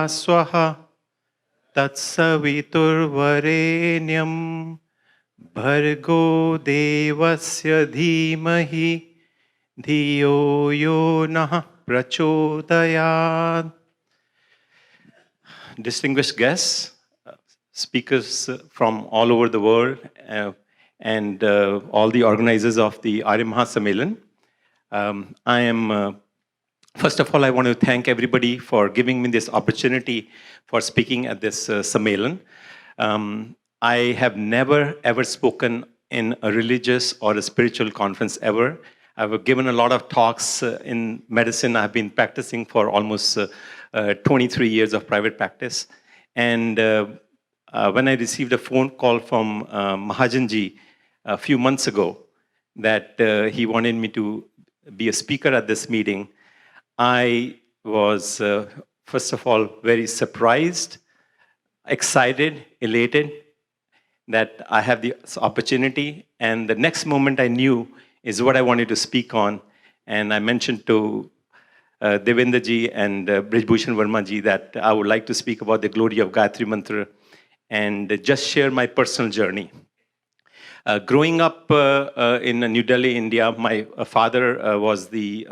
swaha tatsaviturvarenyam bhargo devasya dhimahi dhiyo yo nah prachodayat. Distinguished guests, speakers from all over the world, and all the organizers of the Arya Mahasammelan. First of all, I want to thank everybody for giving me this opportunity for speaking at this Sammelan. I have never ever spoken in a religious or a spiritual conference ever. I've given a lot of talks in medicine. I've been practicing for almost 23 years of private practice. And when I received a phone call from Mahajanji a few months ago that he wanted me to be a speaker at this meeting, I was, first of all, very surprised, excited, elated that I have this opportunity. And the next moment I knew is what I wanted to speak on. And I mentioned to Devendraji and Brijbhushan Vermaji that I would like to speak about the glory of Gayatri Mantra and just share my personal journey. Growing up in New Delhi, India, my father was the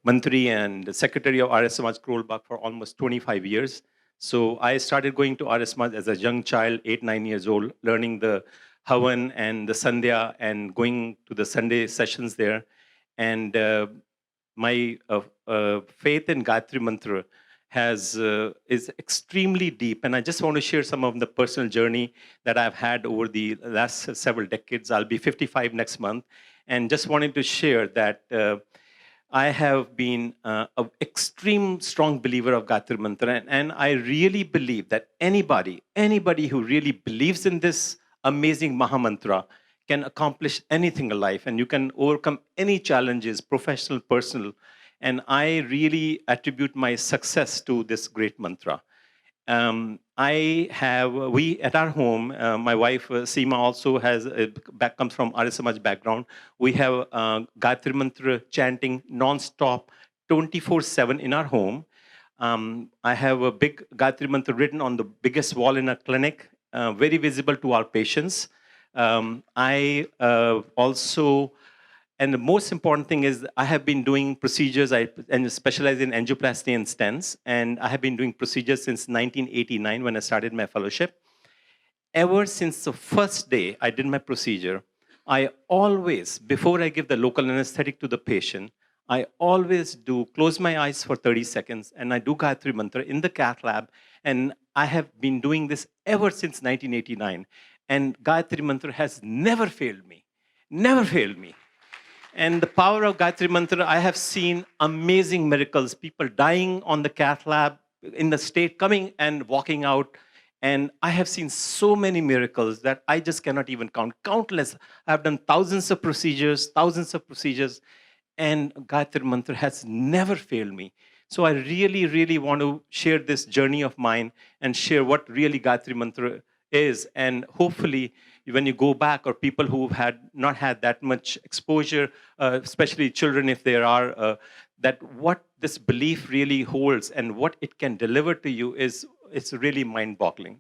Mantri and Secretary of Arya Samaj for almost 25 years. So I started going to Arya Samaj as a young child, 8-9 years old, learning the Havan and the Sandhya and going to the Sunday sessions there. And my faith in Gayatri Mantra is extremely deep. And I just want to share some of the personal journey that I've had over the last several decades. I'll be 55 next month. And just wanted to share that I have been an extreme strong believer of Gayatri Mantra. And I really believe that anybody who really believes in this amazing Mahamantra can accomplish anything in life, and you can overcome any challenges, professional, personal. And I really attribute my success to this great mantra. We at our home, my wife Seema also comes from Arya Samaj background. We have Gayatri Mantra chanting non-stop 24/7 in our home. I have a big Gayatri Mantra written on the biggest wall in our clinic, very visible to our patients. I also, and the most important thing is I have been doing procedures, and specialize in angioplasty and stents, and I have been doing procedures since 1989 when I started my fellowship. Ever since the first day I did my procedure, I always, before I give the local anesthetic to the patient, I always do close my eyes for 30 seconds and I do Gayatri Mantra in the cath lab, and I have been doing this ever since 1989. And Gayatri Mantra has never failed me, never failed me. And the power of Gayatri Mantra, I have seen amazing miracles, people dying on the cath lab in the state, coming and walking out. And I have seen so many miracles that I just cannot even count, countless. I've done thousands of procedures, and Gayatri Mantra has never failed me. So I really, really want to share this journey of mine and share what really Gayatri Mantra is. And hopefully, when you go back, or people who have not had that much exposure, especially children if there are, that what this belief really holds and what it can deliver to you it's really mind-boggling.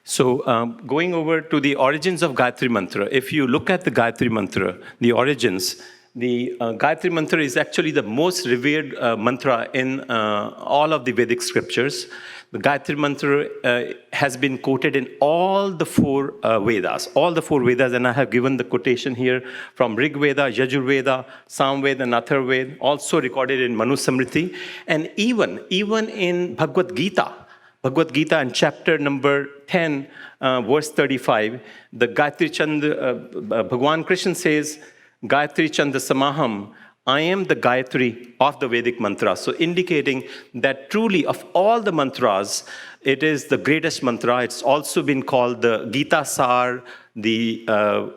So going over to the origins of Gayatri Mantra, if you look at the Gayatri Mantra, the origins, the Gayatri Mantra is actually the most revered mantra in all of the Vedic scriptures. The Gayatri Mantra has been quoted in all the four Vedas, and I have given the quotation here from Rig Veda, Yajur Veda, Sam Veda, and Athar Veda, also recorded in Manu Samriti, and even in Bhagavad Gita in chapter number 10, verse 35, the Gayatri Chanda, Bhagwan Krishna says, Gayatri Chanda Samaham, I am the Gayatri of the Vedic mantra. So indicating that truly of all the mantras, it is the greatest mantra. It's also been called the Gita Sar, the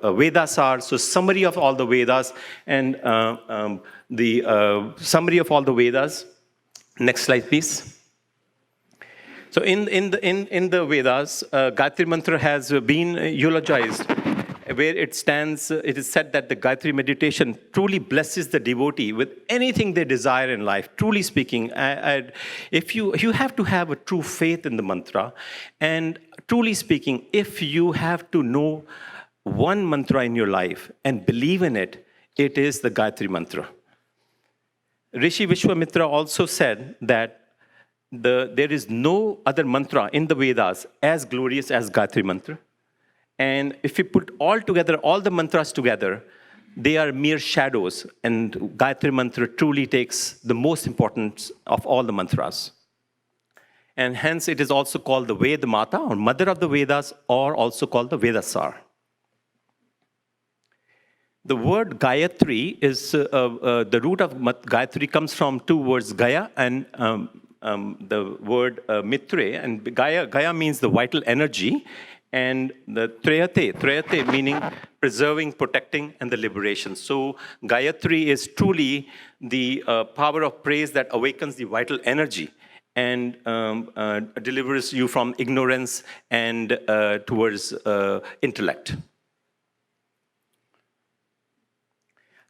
Veda Sar, so summary of all the Vedas, and the summary of all the Vedas. Next slide, please. So in the Vedas, Gayatri Mantra has been eulogized where it stands, it is said that the Gayatri meditation truly blesses the devotee with anything they desire in life. Truly speaking, if you have to have a true faith in the mantra, and truly speaking, if you have to know one mantra in your life and believe in it, it is the Gayatri Mantra. Rishi Vishwamitra also said that there is no other mantra in the Vedas as glorious as Gayatri Mantra. And if you put all together, all the mantras together, they are mere shadows. And Gayatri Mantra truly takes the most importance of all the mantras. And hence it is also called the Ved Mata, or Mother of the Vedas, or also called the Vedasar. The word Gayatri is, the root of Gayatri comes from two words, Gaya and the word Mitre. And Gaya means the vital energy. And the Trayate meaning preserving, protecting, and the liberation. So Gayatri is truly the power of praise that awakens the vital energy and delivers you from ignorance and towards intellect.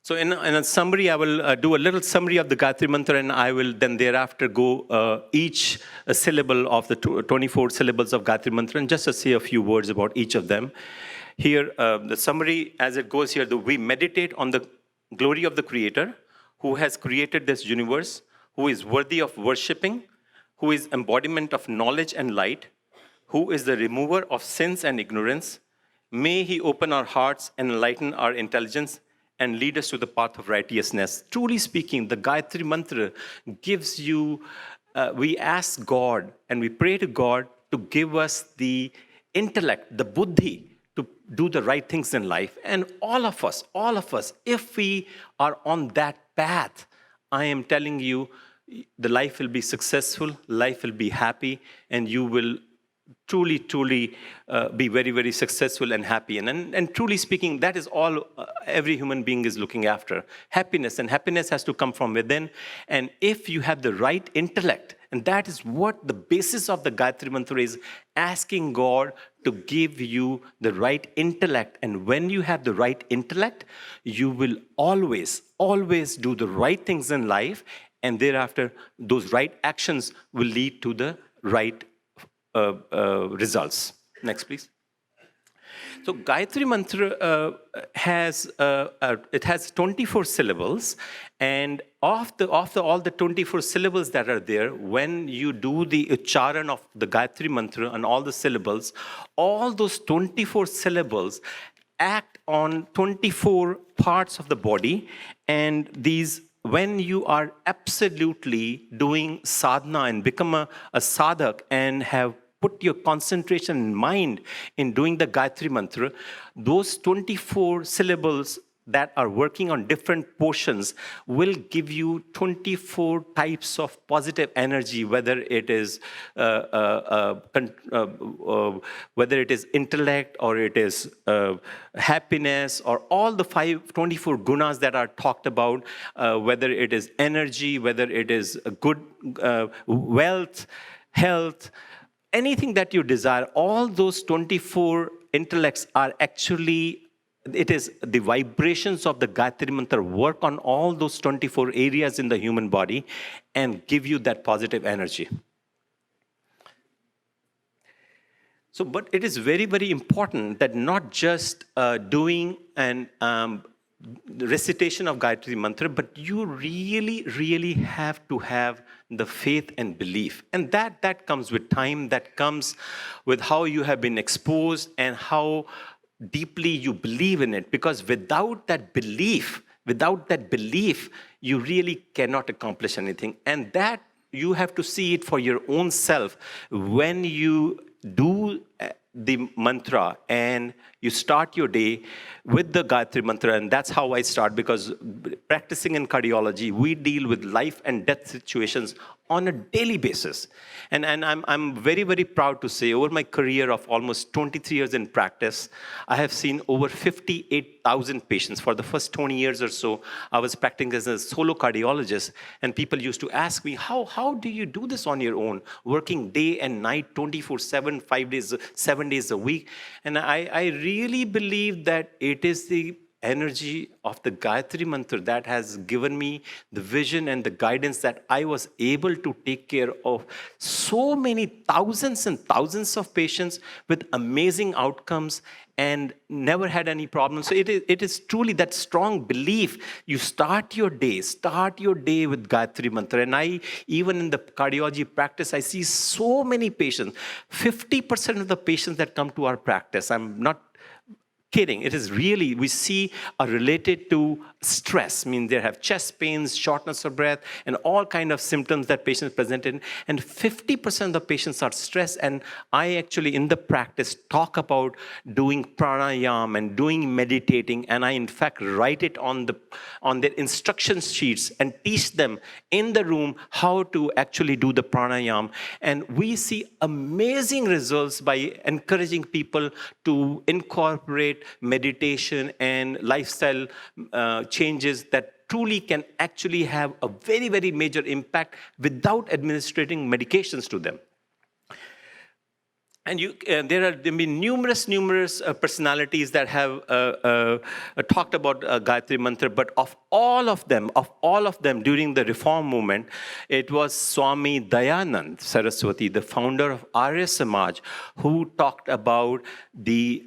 So in a summary, I will do a little summary of the Gayatri Mantra, and I will then thereafter go each syllable of the 24 syllables of Gayatri Mantra, and just to say a few words about each of them. Here, the summary as it goes here, we meditate on the glory of the Creator, who has created this universe, who is worthy of worshipping, who is embodiment of knowledge and light, who is the remover of sins and ignorance. May He open our hearts and enlighten our intelligence and lead us to the path of righteousness. Truly speaking, the Gayatri Mantra gives you, we ask God and we pray to God to give us the intellect, the buddhi, to do the right things in life. And all of us, if we are on that path, I am telling you, the life will be successful, life will be happy, and you will truly be very, very successful and happy. And truly speaking, that is all every human being is looking after. Happiness, and happiness has to come from within. And if you have the right intellect, and that is what the basis of the Gayatri Mantra is, asking God to give you the right intellect. And when you have the right intellect, you will always do the right things in life. And thereafter, those right actions will lead to the right results. Next, please. So Gayatri Mantra has 24 syllables, and of all the 24 syllables that are there, when you do the ucharan of the Gayatri Mantra and all the syllables, all those 24 syllables act on 24 parts of the body, and these, when you are absolutely doing sadhana and become a sadhak and have put your concentration in mind in doing the Gayatri Mantra, those 24 syllables that are working on different portions will give you 24 types of positive energy, whether it is intellect, or it is happiness, or all the 24 gunas that are talked about, whether it is energy, whether it is good wealth, health, anything that you desire. All those 24 intellects are actually, it is the vibrations of the Gayatri Mantra work on all those 24 areas in the human body and give you that positive energy. So, but it is very, very important that not just doing an recitation of Gayatri Mantra, but you really have to have the faith and belief. And that comes with time, that comes with how you have been exposed and how deeply you believe in it. Because without that belief, you really cannot accomplish anything. And that you have to see it for your own self when you do the mantra and you start your day with the Gayatri Mantra. And that's how I start, because practicing in cardiology, we deal with life and death situations on a daily basis. And I'm very, very proud to say, over my career of almost 23 years in practice, I have seen over 58,000 patients. For the first 20 years or so, I was practicing as a solo cardiologist, and people used to ask me, how do you do this on your own, working day and night, 24/7, 5 days, 7 7 days a week. And I really believe that it is the energy of the Gayatri Mantra that has given me the vision and the guidance that I was able to take care of so many thousands and thousands of patients with amazing outcomes and never had any problems. So it is truly that strong belief. You start your day with Gayatri Mantra. And I, even in the cardiology practice, I see so many patients. 50% of the patients that come to our practice, I'm not kidding, it is really, we see are related to stress. I mean, they have chest pains, shortness of breath, and all kind of symptoms that patients presented. And 50% of the patients are stressed. And I actually, in the practice, talk about doing pranayama and doing meditating. And I, in fact, write it on their instruction sheets and teach them in the room how to actually do the pranayama. And we see amazing results by encouraging people to incorporate meditation and lifestyle changes that truly can actually have a very, very major impact without administering medications to them. And there have been numerous personalities that have talked about Gayatri Mantra, but of all of them during the Reform movement, it was Swami Dayanand Saraswati, the founder of Arya Samaj, who talked about the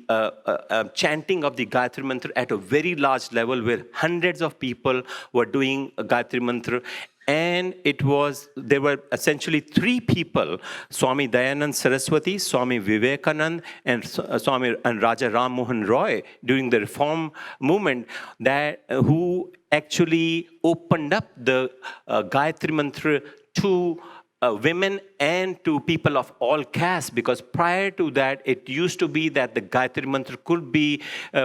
chanting of the Gayatri Mantra at a very large level, where hundreds of people were doing Gayatri Mantra. And there were essentially three people, Swami Dayanand Saraswati, Swami Vivekanand, and Raja Ram Mohan Roy, during the Reform movement, who actually opened up the Gayatri Mantra to women and to people of all castes, because prior to that, it used to be that the Gayatri Mantra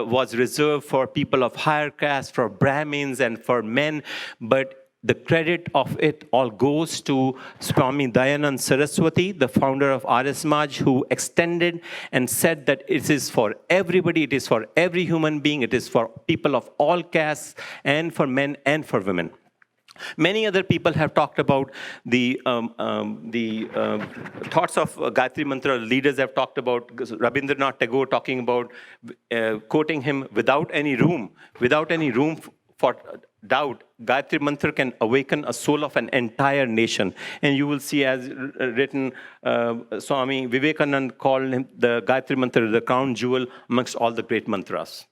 was reserved for people of higher caste, for Brahmins, and for men, but the credit of it all goes to Swami Dayanand Saraswati, the founder of Arya Samaj, who extended and said that it is for everybody, it is for every human being, it is for people of all castes, and for men and for women. Many other people have talked about the thoughts of Gayatri Mantra. Leaders have talked about Rabindranath Tagore talking about, quoting him, without any room for doubt, Gayatri Mantra can awaken a soul of an entire nation. And you will see, as written, Swami Vivekananda called him the Gayatri Mantra the crown jewel amongst all the great mantras.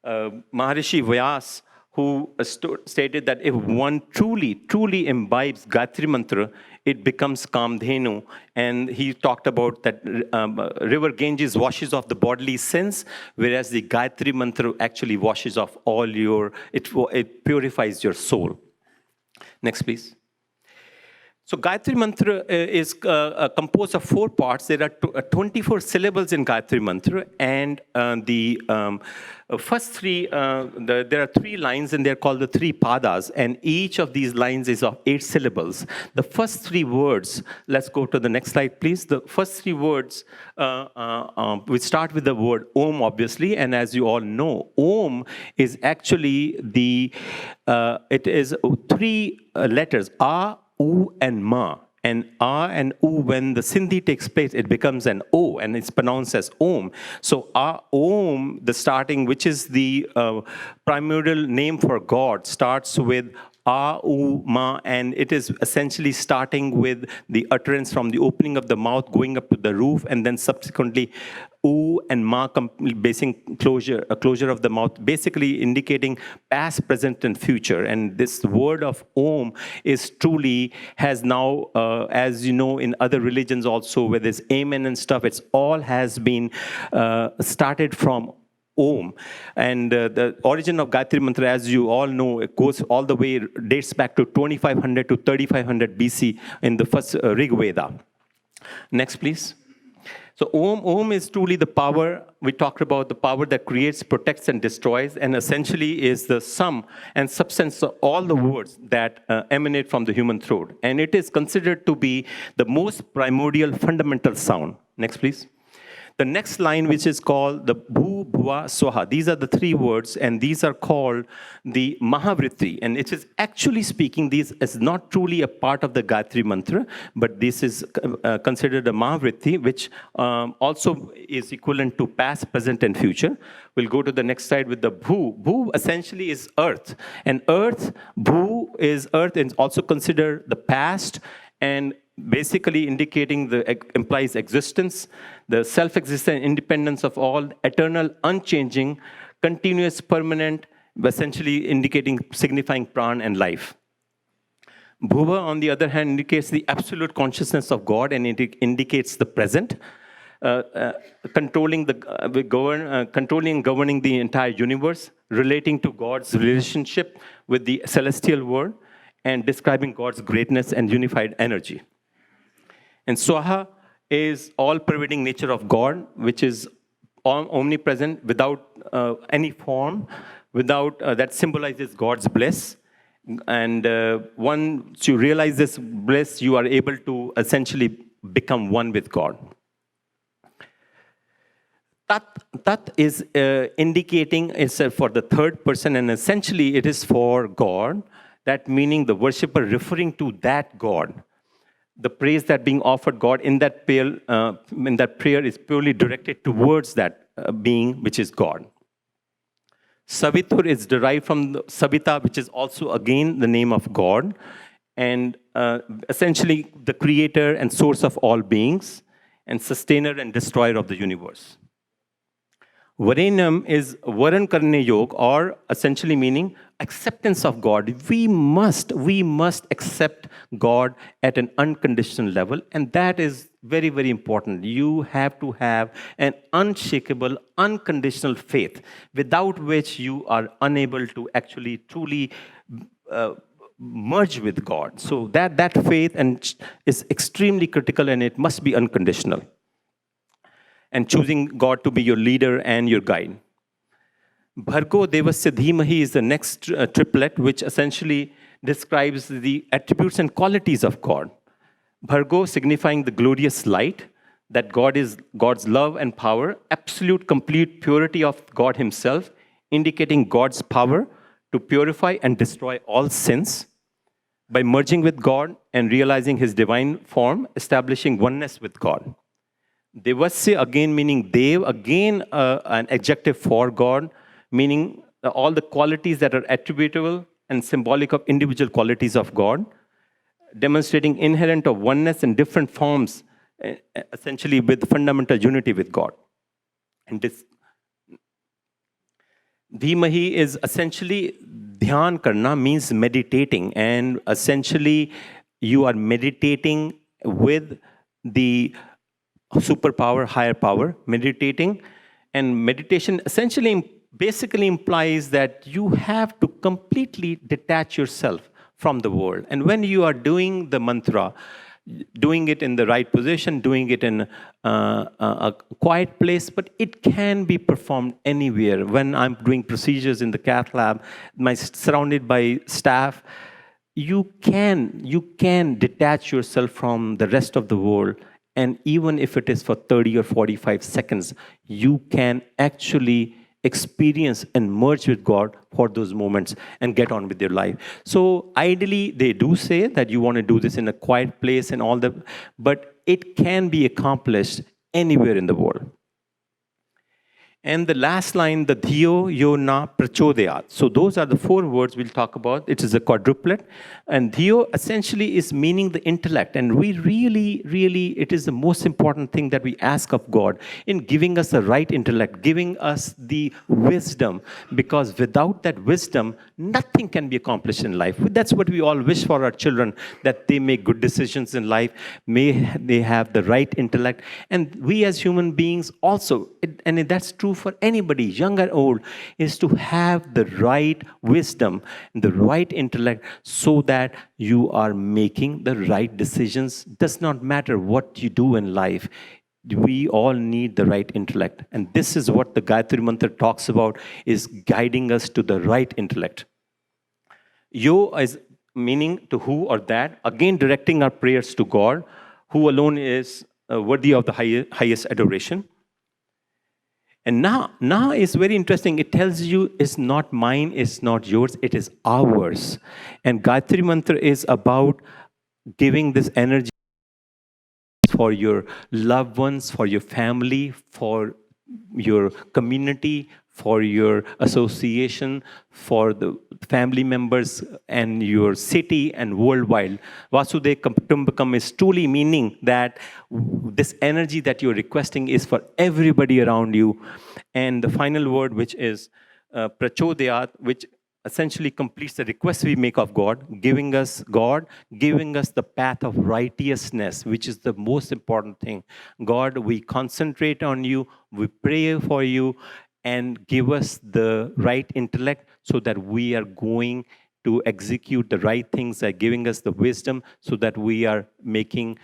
Maharishi Vyas, who stated that if one truly imbibes Gayatri Mantra, it becomes Kamdhenu. And he talked about that river Ganges washes off the bodily sins, whereas the Gayatri Mantra actually washes off it purifies your soul. Next, please. So Gayatri Mantra is composed of 4 parts. There are 24 syllables in Gayatri Mantra, and the first 3, there are 3 lines, and they're called the 3 padas, and each of these lines is of 8 syllables. The first 3 words, let's go to the next slide, please. The first 3 words, we start with the word Om, obviously, and as you all know, Om is actually it is 3 letters, A, U, and Ma. And A and U, when the Sindhi takes place, it becomes an O, and it's pronounced as Om. So Om, the starting, which is the primordial name for God, starts with A, U, Ma, and it is essentially starting with the utterance from the opening of the mouth going up to the roof, and then subsequently U and Ma, basic closure of the mouth, basically indicating past, present, and future. And this word of Om has now, as you know, in other religions also, where there's Amen and stuff, it's all has been started from Om. And the origin of Gayatri Mantra, as you all know, it goes all the way, dates back to 2500 to 3500 BC in the first Rig Veda. Next, please. So Om is truly the power. We talked about the power that creates, protects, and destroys, and essentially is the sum and substance of all the words that emanate from the human throat. And it is considered to be the most primordial fundamental sound. Next, please. The next line, which is called the Bhu, Bhuva, Swaha. These are the three words, and these are called the Mahavritti. And it is actually speaking, this is not truly a part of the Gayatri Mantra, but this is considered a Mahavritti, which also is equivalent to past, present, and future. We'll go to the next slide with the Bhu. Bhu essentially is earth. And earth, Bhu is earth, and also considered the past, and basically indicating implies existence, the self-existent independence of all, eternal, unchanging, continuous, permanent, essentially indicating, signifying prana and life. Bhuva, on the other hand, indicates the absolute consciousness of God, and it indicates the present, controlling and governing the entire universe, relating to God's relationship with the celestial world, and describing God's greatness and unified energy. And Swaha is all-pervading nature of God, which is omnipresent, without any form, without that symbolizes God's bliss. And once you realize this bliss, you are able to essentially become one with God. Tat is indicating is for the third person, and essentially it is for God, that meaning the worshipper referring to that God. The praise that being offered God in that prayer is purely directed towards that being, which is God. Savitur is derived from the Savita, which is also again the name of God, and essentially the creator and source of all beings, and sustainer and destroyer of the universe. Varenam is Varan Karne Yog, or essentially meaning acceptance of God. We must accept God at an unconditional level, and that is very, very important. You have to have an unshakable, unconditional faith, without which you are unable to actually truly merge with God. So that faith is extremely critical, and it must be unconditional. And choosing God to be your leader and your guide. Bhargo Devasya Dhimahi is the next triplet, which essentially describes the attributes and qualities of God. Bhargo signifying the glorious light, that God is God's love and power, absolute complete purity of God himself, indicating God's power to purify and destroy all sins. By merging with God and realizing his divine form, establishing oneness with God. Devasya, again meaning Dev, again an adjective for God, meaning all the qualities that are attributable and symbolic of individual qualities of God, demonstrating inherent of oneness in different forms, essentially with fundamental unity with God. And this Dhimahi is essentially dhyan karna, means meditating, and essentially you are meditating with the superpower, higher power, meditating. And meditation essentially, basically implies that you have to completely detach yourself from the world. And when you are doing the mantra, doing it in the right position, doing it in a quiet place, but it can be performed anywhere. When I'm doing procedures in the cath lab, surrounded by staff, you can detach yourself from the rest of the world. And even if it is for 30 or 45 seconds, you can actually experience and merge with God for those moments and get on with your life. So ideally, they do say that you want to do this in a quiet place and all that, but it can be accomplished anywhere in the world. And the last line, the Dhiyo Yo Na Prachodayat. So those are the four words we'll talk about. It is a quadruplet. And Dhiyo essentially is meaning the intellect. And we really, it is the most important thing that we ask of God in giving us the right intellect, giving us the wisdom. Because without that wisdom, nothing can be accomplished in life. That's what we all wish for our children, that they make good decisions in life, may they have the right intellect. And we as human beings also, and that's true for anybody, young or old, is to have the right wisdom, the right intellect, so that you are making the right decisions. Does not matter what you do in life. We all need the right intellect. And this is what the Gayatri Mantra talks about, is guiding us to the right intellect. Yo is meaning to who or that, again directing our prayers to God, who alone is worthy of the highest adoration. And now is very interesting. It tells you it's not mine, it's not yours, it is ours. And Gayatri Mantra is about giving this energy for your loved ones, for your family, for your community, for your association, for the family members and your city and worldwide. Vasudev Kutumbakam is truly meaning that this energy that you're requesting is for everybody around you. And the final word, which is prachodayat, which essentially completes the request we make of God, giving us the path of righteousness, which is the most important thing. God, we concentrate on you, we pray for you, and give us the right intellect so that we are going to execute the right things, giving us the wisdom so that we are making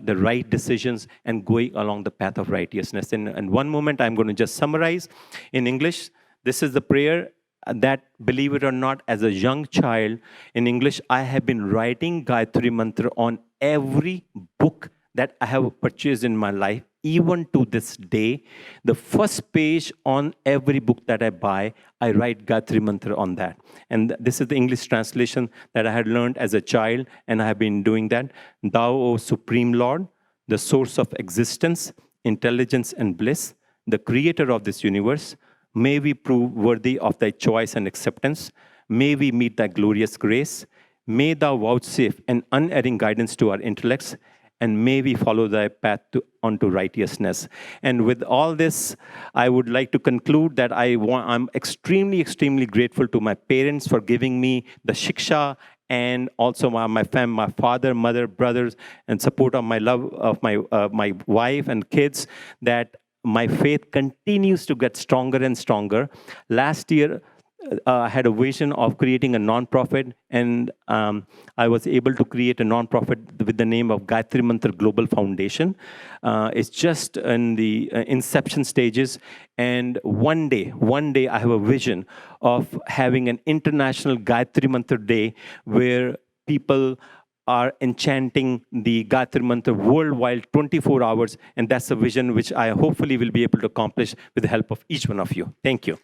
the right decisions and going along the path of righteousness. In one moment, I'm going to just summarize in English. This is the prayer that, believe it or not, as a young child in English, I have been writing Gayatri Mantra on every book that I have purchased in my life, even to this day. The first page on every book that I buy, I write Gayatri Mantra on that. And this is the English translation that I had learned as a child, and I have been doing that. Thou, O Supreme Lord, the source of existence, intelligence, and bliss, the creator of this universe, may we prove worthy of thy choice and acceptance. May we meet thy glorious grace. May thou vouchsafe an unerring guidance to our intellects, and may we follow thy path onto righteousness. And with all this, I would like to conclude that I'm extremely, extremely grateful to my parents for giving me the shiksha, and also my father, mother, brothers, and support of my love of my wife and kids, that my faith continues to get stronger and stronger. Last year, I had a vision of creating a nonprofit, and I was able to create a nonprofit with the name of Gayatri Mantra Global Foundation. It's just in the inception stages, and one day I have a vision of having an international Gayatri Mantra Day where people are enchanting the Gayatri Mantra worldwide 24 hours, and that's a vision which I hopefully will be able to accomplish with the help of each one of you. Thank you.